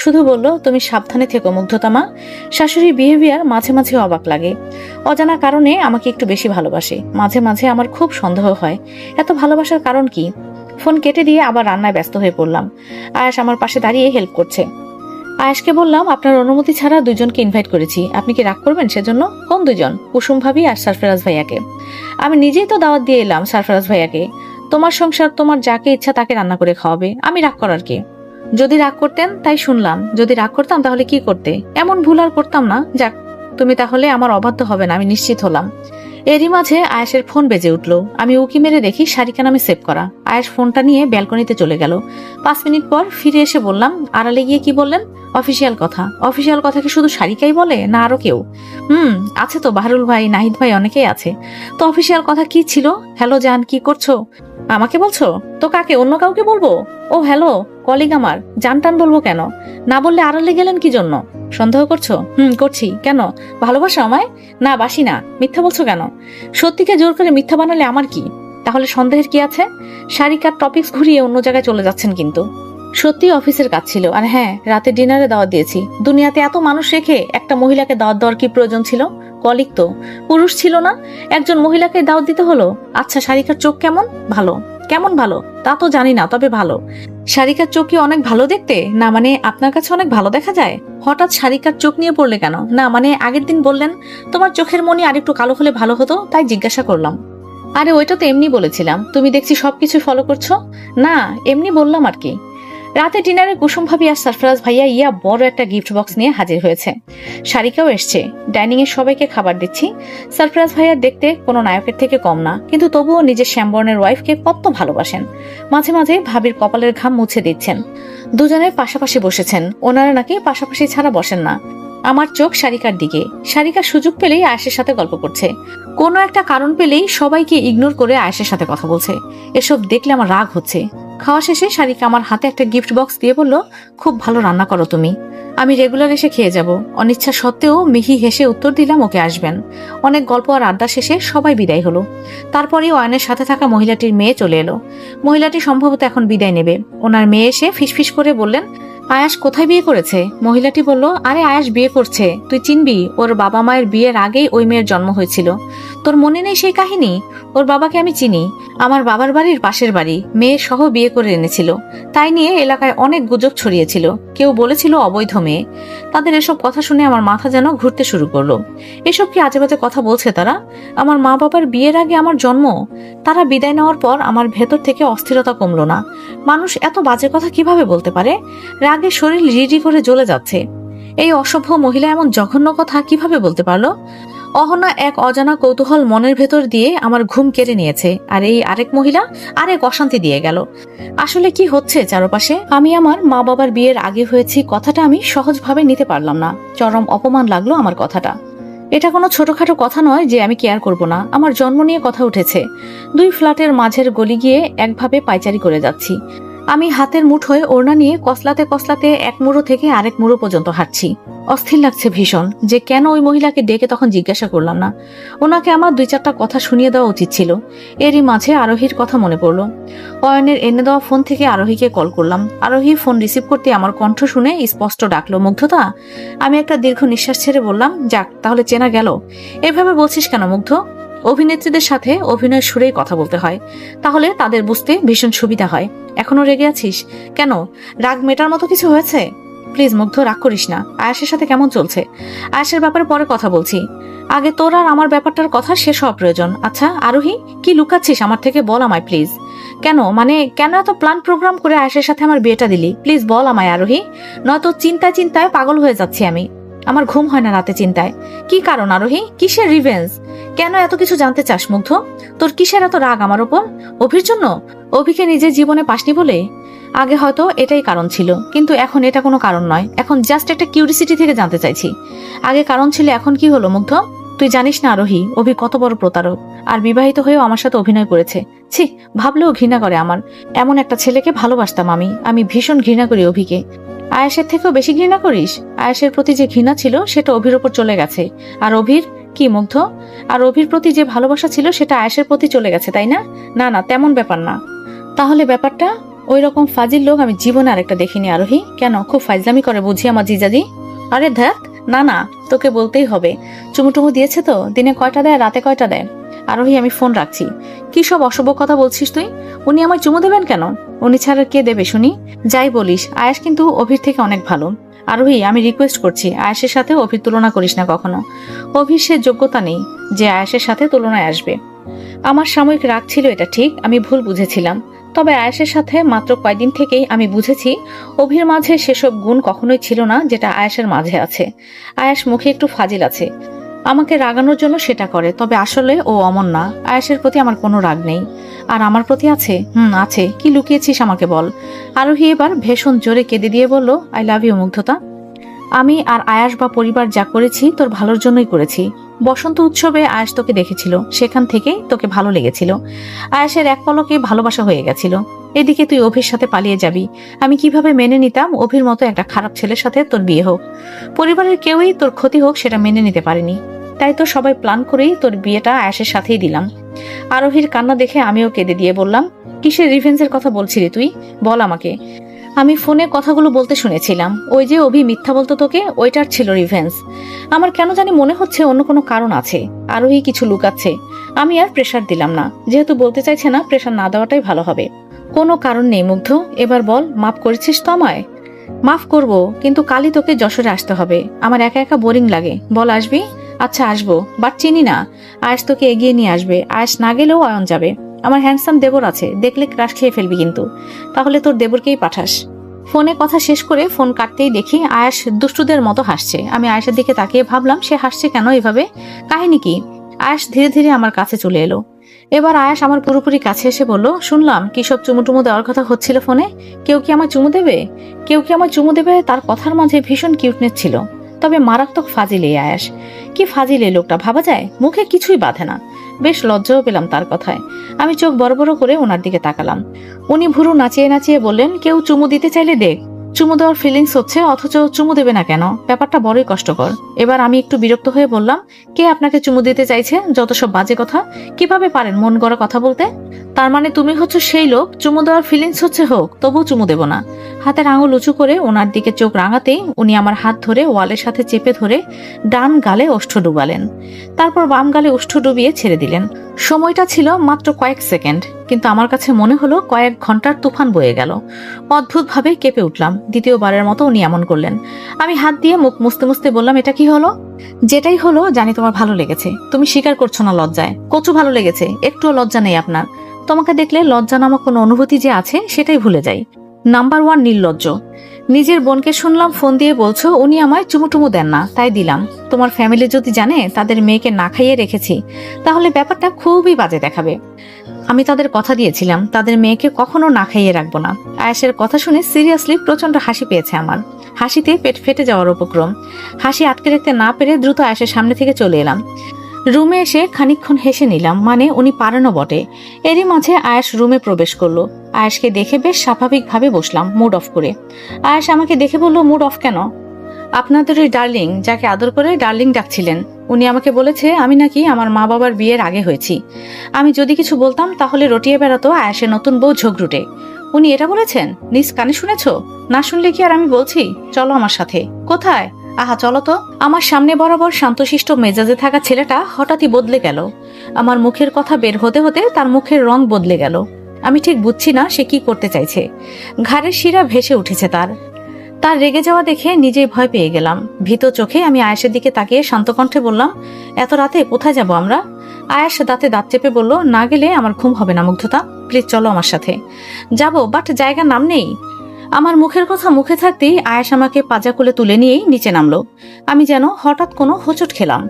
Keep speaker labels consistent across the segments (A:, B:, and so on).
A: শুধু বলল, তুমি সাবধানে থেকো মুগ্ধতামা। শাশুড়ির বিহেভিয়ার মাঝে মাঝে অবাক লাগে। অজানা কারণে আমাকে একটু বেশি ভালোবাসে। মাঝে মাঝে আমার খুব সন্দেহ হয়, এত ভালোবাসার কারণ কি। ফোন কেটে দিয়ে আবার রান্নায় ব্যস্ত হয়ে পড়লাম। আয়াস আমার পাশে দাঁড়িয়ে হেল্প করছে। আয়াসকে বললাম, আপনার অনুমতি ছাড়া দুজনকে ইনভাইট করেছি, আপনি কি রাগ করবেন সেজন্য? কোন দুজন? কুসুম ভাবি আর সরফরাজ ভাইয়াকে। আমি নিজেই তো দাওয়াত দিয়ে এলাম সরফরাজ ভাইয়াকে। তোমার সংসার, তোমার যাকে ইচ্ছা তাকে রান্না করে খাওয়াবে, আমি রাগ করার কে? যদি রাগ করতেন তাই শুনলাম, যদি রাগ করতাম তাহলে কি করতে? এমন ভুল আর করতাম না। যাক, তুমি তাহলে আমার অবাধ্য হবে না, আমি নিশ্চিত হলাম। এরই মাঝে আয়েশের ফোন বেজে উঠল। আমি উকি মেরে দেখি শারিকা নামে সেভ করা। আয়েশ ফোনটা নিয়ে ব্যালকনিতে চলে গেল। 5 মিনিট পর ফিরে এসে বললাম, আড়ালে গিয়ে কি বললেন? অফিসিয়াল কথা। অফিসিয়াল কথা কি শুধু শারিকাই বলে, না আরো কেউ? আছে তো, বাহরুল ভাই, নাহিদ ভাই, অনেকেই আছে। তো অফিসিয়াল কথা কি ছিল? হ্যালো জান, কি করছো? আমাকে বলছো? তো কাকে, অন্য কাউকে বলবো? ও হ্যালো, কলিগ আমার, জান টান বলবো কেন? না বললে আড়ালে গেলেন কি জন্য? সন্দেহ করছো? করছি। কেন? ভালোবাসো আমায়? না, বাসি না। মিথ্যা বলছো কেন? সত্যিকে জোর করে মিথ্যা বানালে আমার কি? তাহলে সন্দেহের কি আছে? শারিকার টপিকস ঘুরিয়ে অন্য জায়গায় চলে যাচ্ছেন কিন্তু। সত্যি অফিসের কাজ ছিল, আর হ্যাঁ, রাতে ডিনারে দাওয়াত দিয়েছি। দুনিয়াতে এত মানুষ রেখে একটা মহিলাকে দাওয়াত দেওয়ার কি প্রয়োজন ছিল? কলিগ তো, পুরুষ ছিল না? একজন মহিলাকে দাওয়াত দিতে হলো। আচ্ছা, শারিকার চোখ কেমন? ভালো। কেমন ভালো তা তো জানি না, তবে ভালো। শারিকার চোখ কি অনেক ভালো দেখতে? না মানে আপনার কাছে অনেক ভালো দেখা যায়? হঠাৎ শারিকার চোখ নিয়ে পড়লে কেন? না মানে আগের দিন বললেন তোমার চোখের মনি আরেকটু কালো হলে ভালো হতো, তাই জিজ্ঞাসা করলাম। আরে ওইটা তো এমনি বলেছিলাম, তুমি দেখছি সবকিছু ফলো করছো। না, এমনি বললাম আর কি। রাতে ডিনারে কুসুম ভাবি আর সরফরাজ ভাইয়া বড় একটা গিফট বক্স নিয়ে হাজির হয়েছে। শারিকাও এসছে। ডাইনিং এ সবাইকে খাবার দিচ্ছি। সরফরাজ ভাইয়া দেখতে কোনো নায়কের থেকে কম না, কিন্তু তবুও নিজের শ্যামবর্ণের ওয়াইফকে কত ভালোবাসেন। মাঝে মাঝে ভাবির কপালের ঘাম মুছে দিচ্ছেন। দুজনে পাশাপাশি বসেছেন। ওনারা নাকি পাশাপাশি ছাড়া বসেন না। আমার চোখ শারিকার দিকে। শারিকা সুযোগ পেলেই আয়েশের সাথে গল্প করছে। কোনো একটা কারণ পেলেই সবাইকে ইগনোর করে আয়েশের সাথে কথা বলছে। এসব দেখলে আমার রাগ হচ্ছে। খাওয়া শেষে শারিকা আমার হাতে একটা গিফট বক্স দিয়ে বলল, খুব ভালো রান্না করো তুমি, আমি রেগুলার এসে খেয়ে যাব। অনিচ্ছা সত্ত্বেও মিহি হেসে উত্তর দিলাম, ওকে আসবেন। অনেক গল্প আর আড্ডা শেষে সবাই বিদায় হলো। তারপরেই অয়নের সাথে থাকা মহিলাটির মেয়ে চলে এলো। মহিলাটি সম্ভবত এখন বিদায় নেবে। ওনার মেয়ে এসে ফিসফিস করে বললেন, আয়াস কোথায় বিয়ে করেছে? মহিলাটি বলল, আরে আয়াস বিয়ে করছে, তুই চিনবি, ওর বাবা মায়ের বিয়ের আগেই ওই মেয়ের জন্ম হয়েছিল। তোর মনে নেই সেই কাহিনী? ওর বাবাকে আমি চিনি, আমার বাবার বাড়ির পাশের বাড়ি, মেয়ে সহ বিয়ে করে এনেছিল। তাই নিয়ে এলাকায় অনেক গুজব ছড়িয়েছিল, কেউ বলেছিল অবৈধ মেয়ে। তাদের এসব কথা শুনে আমার মাথা যেন ঘুরতে শুরু করলো। এসব কি আজে বাজে কথা বলছে তারা? আমার মা বাবার বিয়ের আগে আমার জন্ম। তারা বিদায় নেওয়ার পর আমার ভেতর থেকে অস্থিরতা কমলো না। মানুষ এত বাজে কথা কিভাবে বলতে পারে? রাগে শরীর রিডি করে জ্বলে যাচ্ছে। এই অসভ্য মহিলা এমন জঘন্য কথা কিভাবে বলতে পারলো? অহনা এক অজানা কৌতূহল মনের ভেতর দিয়ে আমার ঘুম কেড়ে নিয়েছে, আর এই আরেক মহিলা আরেক অশান্তি দিয়ে গেল। আসলে কি হচ্ছে চারপাশে? আমি আমার মা বাবার বিয়ের আগে হয়েছি কথাটা আমি সহজভাবে নিতে পারলাম না। চরম অপমান লাগলো আমার কথাটা। এটা কোনো ছোটখাটো কথা নয় যে আমি কেয়ার করব না। আমার জন্ম নিয়ে কথা উঠেছে। 2 ফ্ল্যাটের মাঝের গলি গিয়ে একভাবে পাইচারি করে যাচ্ছি। আমি হাতের মুঠোয় ওড়না নিয়ে কসলাতে কসলাতে এক মুড়ো থেকে আরেক মুড়ো পর্যন্ত হাঁটছি। অস্থির লাগছে ভীষণ যে কেন ওই মহিলাকে ডেকে তখন জিজ্ঞাসা করলাম না। ওনাকে আমার 2-4টা কথা শুনিয়ে দেওয়া উচিত ছিল। এরই মাঝে আরোহীর কথা মনে পড়ল। অয়নের এনে দেওয়া ফোন থেকে আরোহীকে কল করলাম। আরোহী ফোন রিসিভ করতে আমার কণ্ঠ শুনে স্পষ্ট ডাকলো, মুগ্ধতা। আমি একটা দীর্ঘ নিঃশ্বাস ছেড়ে বললাম, যাক তাহলে চেনা গেল। এভাবে বলছিস কেন মুগ্ধ? অভিনেত্রীদের সাথে অভিনয় সুরেই কথা বলতে হয়, তাহলে তাদের বুঝতে ভীষণ সুবিধা হয়। এখনো রেগে আছিস কেন? রাগ মেটার মতো কিছু হয়েছে? প্লিজ মুগ্ধ, রাগ করিস না। আয়াসের সাথে কেমন চলছে? আয়াসের ব্যাপারে পরে কথা বলছি, আগে তোর আর আমার ব্যাপারটার কথা শেষ হওয়া প্রয়োজন। আচ্ছা আরোহী, কি লুকাচ্ছিস আমার থেকে? বল আমায় প্লিজ। কেন মানে কেন এত প্ল্যান প্রোগ্রাম করে আয়াসের সাথে আমার বিয়েটা দিলি? প্লিজ বল আমায় আরোহী, নয়তো চিন্তায় চিন্তায় পাগল হয়ে যাচ্ছি আমি। আমার ঘুম হয় না রাতে চিন্তায়। কি কারণ আরোহী? কিসের রিভেঞ্জ? কেন এত কিছু জানতে চাস মুগ্ধ? তোর কিসের এত রাগ আমার ওপর? অভির জন্য? অভিকে নিজের জীবনে পাসনি বলে? আগে হয়তো এটাই কারণ ছিল, কিন্তু এখন এটা কোনো কারণ নয়। এখন জাস্ট একটা কিউরিসিটি থেকে জানতে চাইছি। আগে কারণ ছিল, এখন কি হলো মুগ্ধ? তুই জানিস না আরোহী, অভি কত বড় প্রতারক, আর বিবাহিত হয়েও আমার সাথে অভিনয় করেছে। ছি, ভাবলেও ঘৃণা করে আমার। এমন একটা ছেলেকে ভালোবাসতাম আমি ভীষণ ঘৃণা করি অভিকে। আয়েশের থেকেও বেশি ঘৃণা করিস? আয়েশের প্রতি যে ঘৃণা ছিল সেটা অভির ওপর চলে গেছে। আর অভির কি মুগ্ধ? আর অভির প্রতি যে ভালোবাসা ছিল সেটা আয়েশের প্রতি চলে গেছে, তাই না? না না, তেমন ব্যাপার না। তাহলে ব্যাপারটা? ওই রকম ফাজিল লোক আমি জীবনে আরেকটা দেখিনি আরোহী। কেন, খুব ফাইজলামি করে বুঝি আমার জিজাজি? আরে ধ্যাত, না না, তোকে বলতেই হবে। চুমুটুমু দিয়েছে তো? দিনে কয়টা দেয়, রাতে কয়টা দেয়? আরোহী, আমি ফোন রাখছি। কি সব অশুভ কথা বলছিস তুই? উনি আমায় চুমু দেবেন কেন? উনি ছাড়া কে দেবে শুনি? যাই বলিস, আয়াস কিন্তু অভির থেকে অনেক ভালো। আরোহী, আমি রিকোয়েস্ট করছি, আয়াসের সাথে অভির তুলনা করিস না কখনো। অভির সে যোগ্যতা নেই যে আয়াসের সাথে তুলনায় আসবে। আমার সাময়িক রাগ ছিল, এটা ঠিক, আমি ভুল বুঝেছিলাম। তবে আয়াসের সাথে মাত্র কয়েকদিন থেকেই আমি বুঝেছি অভির মাঝে সেসব গুণ কখনোই ছিল না যেটা আয়াসের মাঝে আছে। আয়াস মুখে একটু ফাজিল আছে, আমাকে রাগানোর জন্য সেটা করে, তবে আসলে ও অমন না। আয়াসের প্রতি আমার কোনো রাগ নেই। আর আমার প্রতি আছে? আছে। কি লুকিয়েছিস আমাকে বল। আরোহী এবার ভীষণ জোরে কেঁদে দিয়ে বলল, আই লাভ ইউ মুগ্ধতা। আমি আর আয়াস বা পরিবার যা করেছি তোর ভালোর জন্যই করেছি। বসন্ত উৎসবে আয়াস তোকে দেখেছিল, সেখান থেকেই তোকে ভালো লেগেছিল। আয়াসের এক পলকে ভালোবাসা হয়ে গেছিল। এদিকে তুই অভির সাথে পালিয়ে যাবি। আমি কিভাবে মেনে নিতাম অভির মতো একটা খারাপ ছেলের সাথে তোর বিয়ে হোক? পরিবারের কেউই তোর ক্ষতি হোক সেটা মেনে নিতে পারেনি। তাই তো সবাই প্ল্যান করেই তোর বিয়েটা আয়াসের সাথেই দিলাম। আরোহীর কান্না দেখে আমিও কেঁদে দিয়ে বললাম, কিসের রিভেঞ্জের কথা বলছিলি তুই? বল আমাকে। আমি ফোনে কথাগুলো বলতে শুনেছিলাম, ওই যে অভি মিথ্যা বলতো তোকে, ওইটার ছিল রিভেঞ্জ। আমার কেন জানি মনে হচ্ছে অন্য কোনো কারণ আছে, আরোহী কিছু লুকাচ্ছে। আমি আর প্রেশার দিলাম না, যেহেতু বলতে চাইছে না, প্রেশার না দেওয়াটাই ভালো হবে। কোনো কারণ নেই মুগ্ধ, এবার বল, মাফ করেছিস তো আমায়? মাফ করব, কিন্তু কালই তোকে যশোরে আসতে হবে। আমার একা একা বোরিং লাগে। বল, আসবি? আচ্ছা আসবো, বাট চিনি না। আয়াস তোকে এগিয়ে নিয়ে আসবে, আয়াস না গেলেও অয়ন যাবে। আমার হ্যান্ডসাম দেবর আছে, দেখলে ক্রাশ খেয়ে ফেলবি কিন্তু। তাহলে তোর দেবরকেই পাঠাস। ফোনে কথা শেষ করে ফোন কাটতেই দেখি আয়াস দুষ্টুদের মতো হাসছে। আমি আয়াসের দিকে তাকিয়ে ভাবলাম, সে হাসছে কেন এভাবে? কাহিনী কি? আয়াস ধীরে ধীরে আমার কাছে চলে এলো। এবার আয়াস আমার পুরোপুরি কাছে এসে বলল, শুনলাম কি সব চুমুটুমু দেওয়ার কথা হচ্ছিল ফোনে। কেউ কি আমার চুমু দেবে? কেউ কি আমার চুমু দেবে? তার কথার মাঝে ভীষণ কিউটনেস ছিল, তবে মারাত্মক ফাজিল এই আয়াস। কি ফাজিল এই লোকটা, ভাবা যায়? মুখে কিছুই বাঁধে না। বেশ লজ্জাও পেলাম তার কথায়। আমি চোখ বড় বড় করে ওনার দিকে তাকালাম। উনি ভুরু নাচিয়ে নাচিয়ে বললেন, কেউ চুমু দিতে চাইলে দেখ। চুমু দেওয়ার ফিলিংস হচ্ছে, অথচ চুমু দেবে না কেন? ব্যাপারটা বড়ই কষ্টকর। এবার আমি একটু বিরক্ত হয়ে বললাম, কে আপনাকে চুমু দিতে চাইছে? যত সব বাজে কথা। কিভাবে পারেন মন গড়া কথা বলতে? তার মানে তুমি হচ্ছে সেই লোক, চুমু দেওয়ার ফিলিংস হচ্ছে হোক, তবুও চুমু দেব না। হাতের আঙুল উঁচু করে ওনার দিকে চোখ রাঙাতেই উনি আমার হাত ধরে ওয়ালের সাথে চেপে ধরে ডান গালে ওষ্ঠ ডুবালেন। তারপর বাম গালে ওষ্ঠ ডুবিয়ে ছেড়ে দিলেন। সময়টা ছিল মাত্র কয়েক সেকেন্ড, কিন্তু আমার কাছে মনে হলো কয়েক ঘন্টার তুফান বয়ে গেল। অদ্ভুতভাবে কেঁপে উঠলাম। দ্বিতীয়বারের মতো উনি এমন করলেন। আমি হাত দিয়ে মুখ মুছতে মুছতে বললাম, এটা কি হলো? যেটাই হলো জানি তোমার ভালো লেগেছে, তুমি স্বীকার করছো না লজ্জায়। কচু ভালো লেগেছে, একটুও লজ্জা নেই আপনার। তোমাকে দেখলে লজ্জা নামক কোনো অনুভূতি যে আছে সেটাই ভুলে যাই। নাম্বার 1 নির্লজ্জ। নিজের বোনকে শুনলাম ফোন দিয়ে বলছো উনি আমায় চুমুটুমু দেন না, তাই দিলাম। তোমার ফ্যামিলি যদি জানে তাদের মেয়েকে না খাইয়ে রেখেছি, তাহলে ব্যাপারটা খুবই বাজে দেখাবে। আমি তাদের কথা দিয়েছিলাম তাদের মেয়েকে কখনো না খাইয়ে রাখবো না। আয়াসের কথা শুনে সিরিয়াসলি প্রচন্ড হাসি পেয়েছে আমার। হাসিতে পেট ফেটে যাওয়ার উপক্রম। হাসি আটকে রাখতে না পেরে দ্রুত আয়াসের সামনে থেকে চলে এলাম। রুমে এসে খানিকক্ষণ হেসে নিলাম, মানে উনি পারেনও বটে। এরই মাঝে আয়াস রুমে প্রবেশ করলো। আয়াসকে দেখে বেশ স্বাভাবিকভাবে বসলাম, মুড অফ করে। আয়াস আমাকে দেখে বলল, মুড অফ কেন? আপনাদের ওই ডার্লিং, যাকে আদর করে ডার্লিং ডাকছিলেন, উনি আমাকে বলেছে আমি নাকি আমার মা বাবার বিয়ের আগে হয়েছি। আমি যদি কিছু বলতাম তাহলে রটিয়ে বেড়াতো আয়াসের নতুন বউ ঝগড়ুটে। উনি এটা বলেছেন? নিজ কানে শুনেছো? না শুনলে কি আর আমি বলছি? চলো আমার সাথে। কোথায়? আহা চলো তো। আমার সামনে বরাবর শান্তশিষ্ট মেজাজে থাকা ছেলেটা হঠাৎই বদলে গেল। আমার মুখের কথা বের হতে হতে তার মুখের রং বদলে গেল। আমি ঠিক বুঝছি না সে কি করতে চাইছে। ঘাড়ের শিরা ভেসে উঠেছে তার। তার রেগে যাওয়া দেখে নিজেই ভয় পেয়ে গেলাম। ভীত চোখে আমি আয়েশের দিকে তাকিয়ে শান্ত কণ্ঠে বললাম, এত রাতে কোথায় যাব আমরা? আয়েশ দাঁতে দাঁত চেপে বলল, না গেলে আমার ঘুম হবে না মুগ্ধতা, প্লিজ চলো আমার সাথে। যাবো, বাট জায়গার নাম নেই। আমার মুখের কথা মুখে থাকতেই আয়েশ আমাকে পাজা কোলে তুলে নিয়েই নিচে নামলো। আমি যেন হঠাৎ কোনো হোঁচট খেলাম।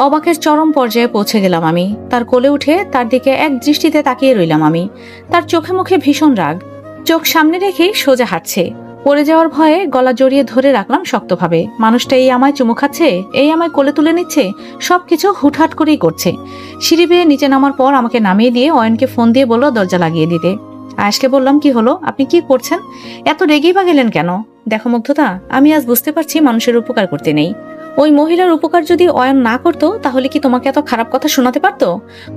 A: অবাকের চরম পর্যায়ে পৌঁছে গেলাম আমি। তার কোলে উঠে তার দিকে এক দৃষ্টিতে তাকিয়ে রইলাম আমি। তার চোখে মুখে ভীষণ রাগ, চোখ সামনে রেখেই সোজা হাঁটছে। পড়ে যাওয়ার ভয়ে গলা জড়িয়ে ধরে রাখলাম শক্তভাবে। মানুষটা এই আমায় চুমু খাচ্ছে, এই আমায় কোলে তুলে নিচ্ছে, সবকিছু হুটহাট করেই করছে। সিঁড়ি বেয়ে নিচে নামার পর আমাকে নামিয়ে দিয়ে অয়নকে ফোন দিয়ে বলল দরজা লাগিয়ে দিতে। আয়েশকে বললাম, কি হলো, আপনি কি করছেন? এত রেগেই বা গেলেন কেন? দেখো মুগ্ধতা, আমি আজ বুঝতে পারছি মানুষের উপকার করতে নেই। ওই মহিলার উপকার যদি অয়ন না করতো তাহলে কি তোমাকে এত খারাপ কথা শোনাতে পারতো?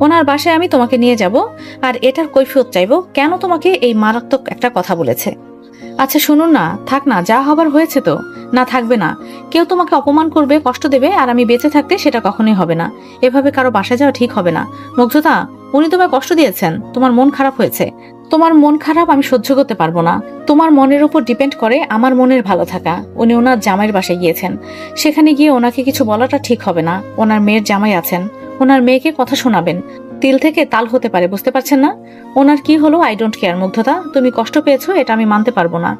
A: ওনার বাসায় আমি তোমাকে নিয়ে যাব আর এটার কৈফিয়ত চাইবো কেন তোমাকে এই মারাত্মক একটা কথা বলেছে। আচ্ছা শুনুন না, থাক না, যা হবার হয়েছে তো। না থাকবে না, কেউ তোমাকে অপমান করবে, কষ্ট দেবে, আর আমি বেঁচে থাকতে সেটা কখনোই হবে না। এভাবে কারো বাসায় যাওয়া ঠিক হবে না। মুগ্ধতা, উনি তোমায় কষ্ট দিয়েছেন, তোমার মন খারাপ হয়েছে। তোমার মন খারাপ আমি সহ্য করতে পারবো না। তোমার মনের উপর ডিপেন্ড করে আমার মনের ভালো থাকা। উনি ওনার জামাইয়ের বাসায় গিয়েছেন, সেখানে গিয়ে ওনাকে কিছু বলাটা ঠিক হবে না। ওনার মেয়ের জামাই আছেন, ওনার মেয়েকে কথা শোনাবেন। তিল থেকে তাল হতে পারে, বুঝতে পারছেন না? ওনার কি হলো আই ডোন্ট কেয়ার। মুগ্ধতা, তুমি কষ্ট পেয়েছো এটা আমি মানতে পারবো না।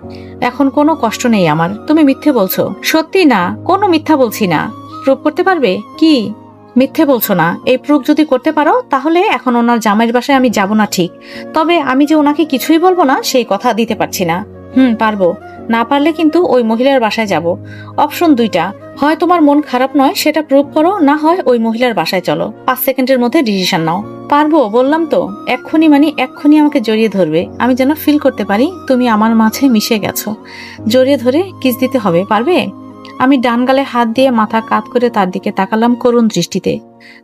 A: এখন কোনো কষ্ট নেই আমার। তুমি মিথ্যে বলছো। সত্যি না, কোনো মিথ্যা বলছি না। প্রুভ করতে পারবে কি? মিথ্যে বলছো না। এই প্রুফ যদি করতে পারো তাহলে এখন ওনার জামাইয়ের বাসায় আমি যাব না ঠিক, তবে আমি যে ওনাকে কিছুই বলবো না সেই কথা দিতে পারছি না। পারবো। না পারলে কিন্তু ওই মহিলার বাসায় যাব। অপশন দুইটা, হয় তোমার মন খারাপ নয় সেটা প্রুভ করো, না হয় ওই মহিলার বাসায় চলো। 5 সেকেন্ডের মধ্যে ডিসিশন নাও। পারবো বললাম তো। এক্ষুনি মানে এক্ষুনি আমাকে জড়িয়ে ধরবে। আমি যেন ফিল করতে পারি তুমি আমার মাঝে মিশে গেছো। জড়িয়ে ধরে কিস দিতে হবে, পারবে? আমি ডান গালে হাত দিয়ে মাথা কাত করে তার দিকে তাকালাম করুণ দৃষ্টিতে।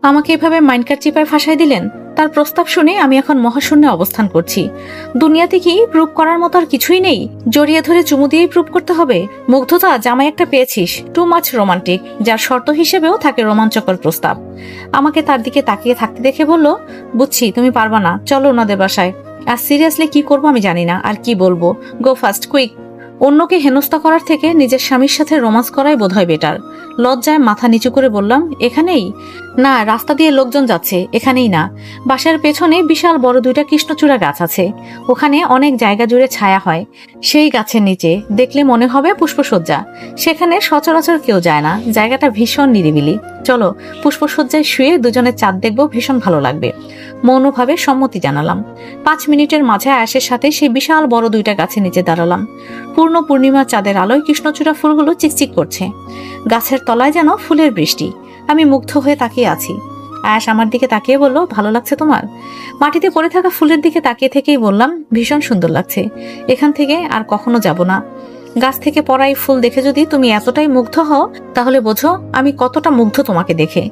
A: আমাকে এভাবে মাইন্ডকার চিপায় ফাঁসাই দিলেন। তার প্রস্তাব শুনে আমি এখন মহাশূন্যে অবস্থান করছি। দুনিয়াতে কি প্রুভ করার মতো আর কিছুই নেই? জড়িয়ে ধরে চুমু দিয়েই প্রুভ করতে হবে? মুগ্ধতা, জামাই একটা পেয়েছিস, টু মাচ রোমান্টিক, যার শর্ত হিসেবেও থাকে রোমাঞ্চকর প্রস্তাব। আমাকে তার দিকে তাকিয়ে থাকতে দেখে বলল, বুঝছি তুমি পারবা না, চলো ওনাদের বাসায়। আর সিরিয়াসলি কি করবো আমি জানি না, আর কি বলবো। গো ফাস্ট, কুইক। অন্যকে হেনস্থা করার থেকে নিজের স্বামীর সাথে রোমান্স করাই বোধহয় বেটার। লজ্জায় মাথা নিচু করে বললাম, এখানেই? না, রাস্তা দিয়ে লোকজন যাচ্ছে, এখানেই না। বাসার পেছনে বিশাল বড় 2টা কৃষ্ণচূড়া গাছ আছে, ওখানে অনেক জায়গা জুড়ে ছায়া হয়। সেই গাছের নিচে দেখলে মনে হবে পুষ্পসজ্জা। সেখানে সচরাচর কেউ যায় না, জায়গাটা ভীষণ নিরিবিলি। চলো, পুষ্পসজ্জায় শুয়ে দুজনের চাঁদ দেখবো, ভীষণ ভালো লাগবে। মৌনভাবে সম্মতি জানালাম। 5 মিনিটের মাঝে আয়াসের সাথে সেই বিশাল বড় 2টা গাছের নিচে দাঁড়ালাম। পূর্ণ পূর্ণিমা চাঁদের আলোয় কৃষ্ণচূড়া ফুলগুলো চিকচিক করছে। গাছের তলায় যেন ফুলের বৃষ্টি। আমি মুগ্ধ হয়ে তাকিয়ে আছি। আয়াস আমার দিকে তাকিয়ে বলল, ভালো লাগছে তোমার? মাটিতে পড়ে থাকা ফুলের দিকে তাকিয়ে থেকেই বললাম, ভীষণ সুন্দর লাগছে। এখান থেকে আর কখনো যাব না। গাছ থেকে পড়া এই ফুল দেখে যদি তুমি এতটাই মুগ্ধ হও তাহলে বোঝো আমি কতটা মুগ্ধ তোমাকে দেখে।